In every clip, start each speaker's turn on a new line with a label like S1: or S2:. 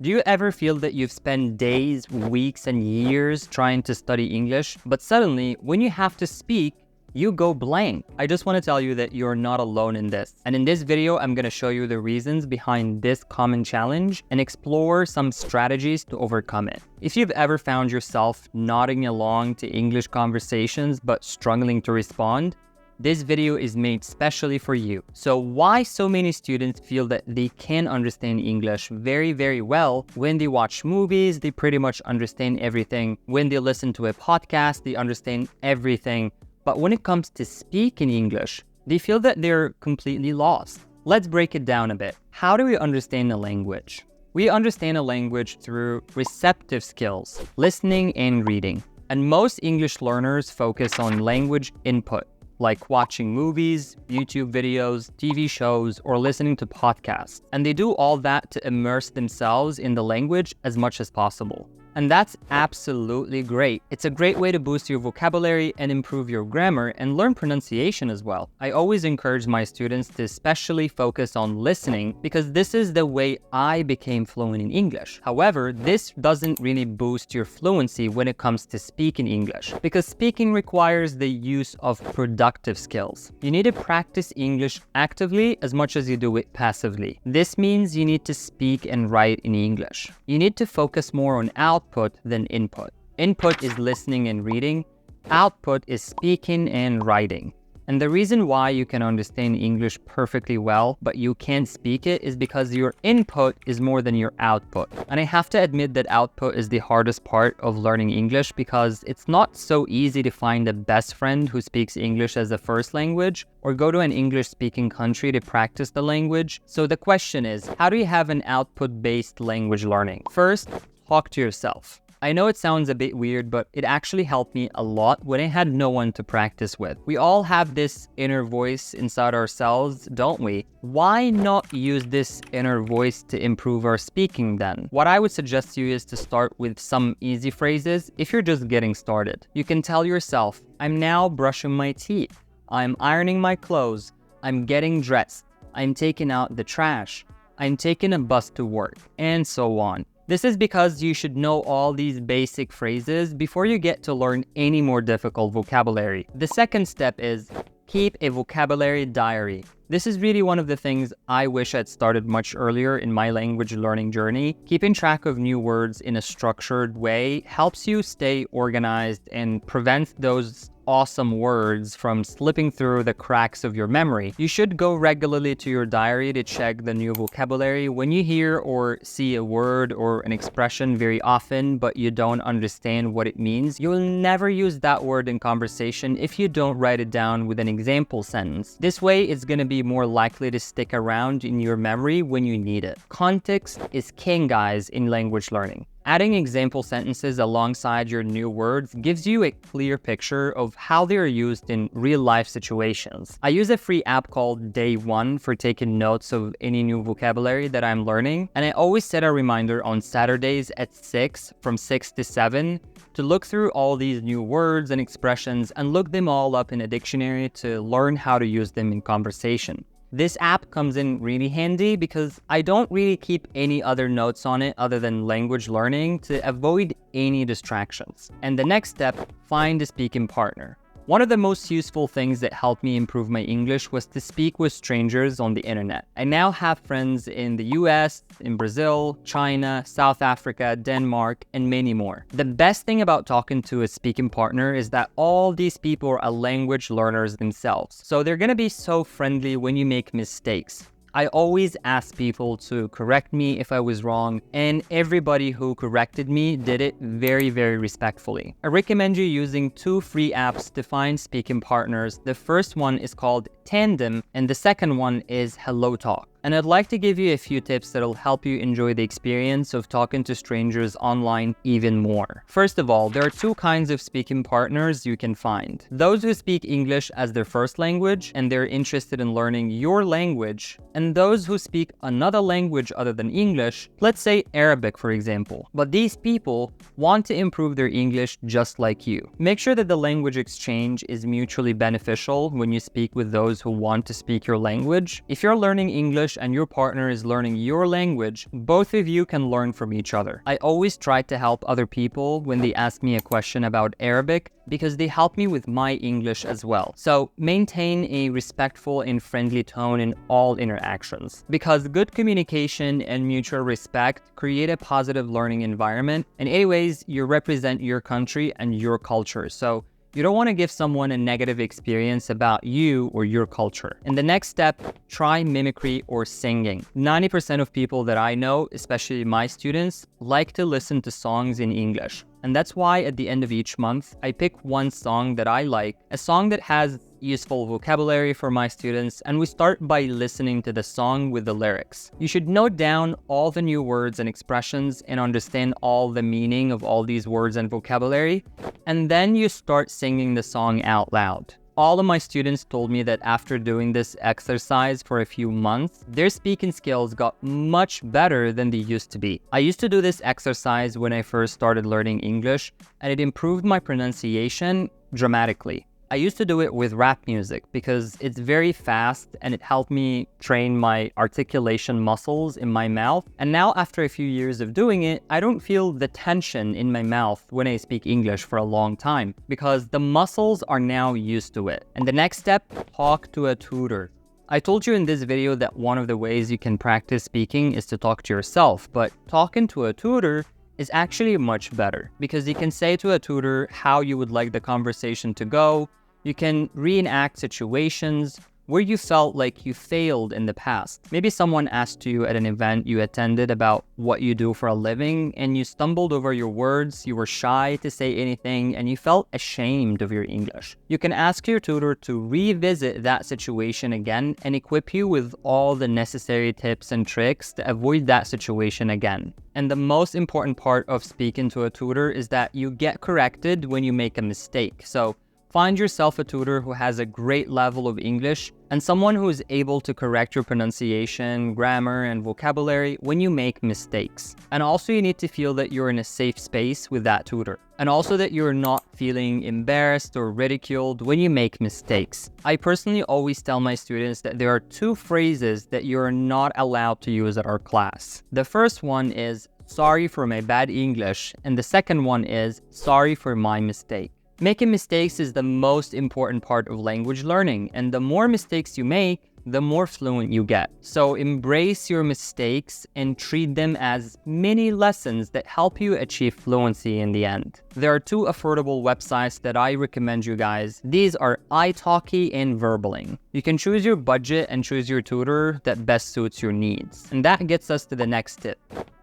S1: Do you ever feel that you've spent days, weeks, and years trying to study English, but suddenly, when you have to speak, you go blank? I just want to tell you that you're not alone in this. And in this video, I'm going to show you the reasons behind this common challenge and explore some strategies to overcome it. If you've ever found yourself nodding along to English conversations but struggling to respond, this video is made specially for you. So why so many students feel that they can understand English very, very well? When they watch movies, they pretty much understand everything. When they listen to a podcast, they understand everything. But when it comes to speaking English, they feel that they're completely lost. Let's break it down a bit. How do we understand a language? We understand a language through receptive skills, listening and reading. And most English learners focus on language input, like watching movies, YouTube videos, TV shows, or listening to podcasts. And they do all that to immerse themselves in the language as much as possible. And that's absolutely great. It's a great way to boost your vocabulary and improve your grammar and learn pronunciation as well. I always encourage my students to especially focus on listening because this is the way I became fluent in English. However, this doesn't really boost your fluency when it comes to speaking English because speaking requires the use of productive skills. You need to practice English actively as much as you do it passively. This means you need to speak and write in English. You need to focus more on output than input. Input is listening and reading. Output is speaking and writing. And the reason why you can understand English perfectly well, but you can't speak it is because your input is more than your output. And I have to admit that output is the hardest part of learning English because it's not so easy to find a best friend who speaks English as a first language or go to an English-speaking country to practice the language. So the question is, how do you have an output-based language learning? First, talk to yourself. I know it sounds a bit weird, but it actually helped me a lot when I had no one to practice with. We all have this inner voice inside ourselves, don't we? Why not use this inner voice to improve our speaking then? What I would suggest to you is to start with some easy phrases if you're just getting started. You can tell yourself, I'm now brushing my teeth. I'm ironing my clothes. I'm getting dressed. I'm taking out the trash. I'm taking a bus to work, and so on. This is because you should know all these basic phrases before you get to learn any more difficult vocabulary. The second step is keep a vocabulary diary. This is really one of the things I wish I'd started much earlier in my language learning journey. Keeping track of new words in a structured way helps you stay organized and prevents those awesome words from slipping through the cracks of your memory. You should go regularly to your diary to check the new vocabulary. When you hear or see a word or an expression very often, but you don't understand what it means, you'll never use that word in conversation if you don't write it down with an example sentence. This way, it's going to be more likely to stick around in your memory when you need it. Context is king, guys, in language learning. Adding example sentences alongside your new words gives you a clear picture of how they are used in real-life situations. I use a free app called Day One for taking notes of any new vocabulary that I'm learning, and I always set a reminder on Saturdays at 6, from 6 to 7, to look through all these new words and expressions and look them all up in a dictionary to learn how to use them in conversation. This app comes in really handy because I don't really keep any other notes on it other than language learning to avoid any distractions. And the next step, find a speaking partner. One of the most useful things that helped me improve my English was to speak with strangers on the internet. I now have friends in the US, in Brazil, China, South Africa, Denmark, and many more. The best thing about talking to a speaking partner is that all these people are language learners themselves. So they're gonna be so friendly when you make mistakes. I always ask people to correct me if I was wrong, and everybody who corrected me did it very, very respectfully. I recommend you using 2 free apps to find speaking partners. The first one is called Tandem, and the second one is Hello Talk. And I'd like to give you a few tips that'll help you enjoy the experience of talking to strangers online even more. First of all, there are 2 kinds of speaking partners you can find. Those who speak English as their first language and they're interested in learning your language, and those who speak another language other than English, let's say Arabic for example. But these people want to improve their English just like you. Make sure that the language exchange is mutually beneficial when you speak with those who want to speak your language. If you're learning English English and your partner is learning your language, both of you can learn from each other. I always try to help other people when they ask me a question about Arabic because they help me with my English as well. So maintain a respectful and friendly tone in all interactions, because good communication and mutual respect create a positive learning environment. And anyways, you represent your country and your culture. So you don't want to give someone a negative experience about you or your culture. And the next step, try mimicry or singing. 90% of people that I know, especially my students, like to listen to songs in English. And that's why at the end of each month, I pick one song that I like, a song that has useful vocabulary for my students, and we start by listening to the song with the lyrics. You should note down all the new words and expressions and understand all the meaning of all these words and vocabulary, and then you start singing the song out loud. All of my students told me that after doing this exercise for a few months, their speaking skills got much better than they used to be. I used to do this exercise when I first started learning English, and it improved my pronunciation dramatically. I used to do it with rap music because it's very fast and it helped me train my articulation muscles in my mouth. And now after a few years of doing it, I don't feel the tension in my mouth when I speak English for a long time because the muscles are now used to it. And the next step, talk to a tutor. I told you in this video that one of the ways you can practice speaking is to talk to yourself, but talking to a tutor is actually much better because you can say to a tutor how you would like the conversation to go. You can reenact situations where you felt like you failed in the past. Maybe someone asked you at an event you attended about what you do for a living and you stumbled over your words, you were shy to say anything, and you felt ashamed of your English. You can ask your tutor to revisit that situation again and equip you with all the necessary tips and tricks to avoid that situation again. And the most important part of speaking to a tutor is that you get corrected when you make a mistake. So find yourself a tutor who has a great level of English and someone who is able to correct your pronunciation, grammar, and vocabulary when you make mistakes. And also you need to feel that you're in a safe space with that tutor. And also that you're not feeling embarrassed or ridiculed when you make mistakes. I personally always tell my students that there are two phrases that you're not allowed to use at our class. The first one is, "Sorry for my bad English," and the second one is, "Sorry for my mistake." Making mistakes is the most important part of language learning, and the more mistakes you make, the more fluent you get. So embrace your mistakes and treat them as mini lessons that help you achieve fluency in the end. There are two affordable websites that I recommend you guys. These are italki and Verbaling. You can choose your budget and choose your tutor that best suits your needs. And that gets us to the next tip.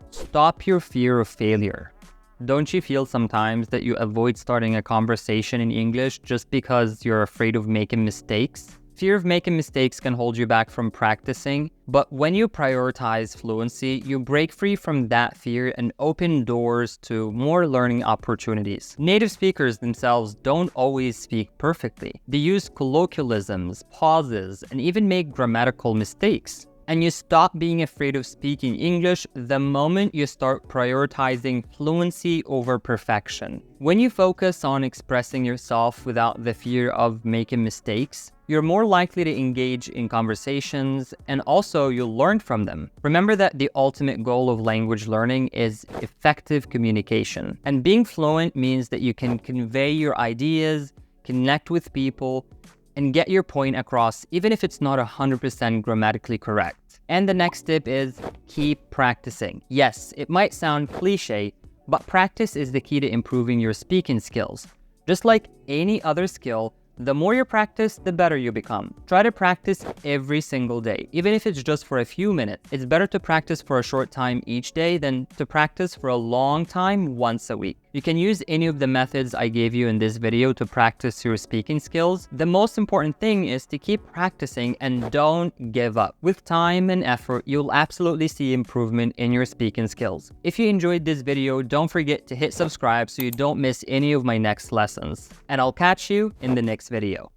S1: Stop your fear of failure. Don't you feel sometimes that you avoid starting a conversation in English just because you're afraid of making mistakes? Fear of making mistakes can hold you back from practicing, but when you prioritize fluency, you break free from that fear and open doors to more learning opportunities. Native speakers themselves don't always speak perfectly. They use colloquialisms, pauses, and even make grammatical mistakes. And you stop being afraid of speaking English the moment you start prioritizing fluency over perfection. When you focus on expressing yourself without the fear of making mistakes, you're more likely to engage in conversations and also you'll learn from them. Remember that the ultimate goal of language learning is effective communication. And being fluent means that you can convey your ideas, connect with people, and get your point across, even if it's not 100% grammatically correct. And the next tip is keep practicing. Yes, it might sound cliche, but practice is the key to improving your speaking skills. Just like any other skill, the more you practice, the better you become. Try to practice every single day, even if it's just for a few minutes. It's better to practice for a short time each day than to practice for a long time once a week. You can use any of the methods I gave you in this video to practice your speaking skills. The most important thing is to keep practicing and don't give up. With time and effort, you'll absolutely see improvement in your speaking skills. If you enjoyed this video, don't forget to hit subscribe so you don't miss any of my next lessons. And I'll catch you in the next video.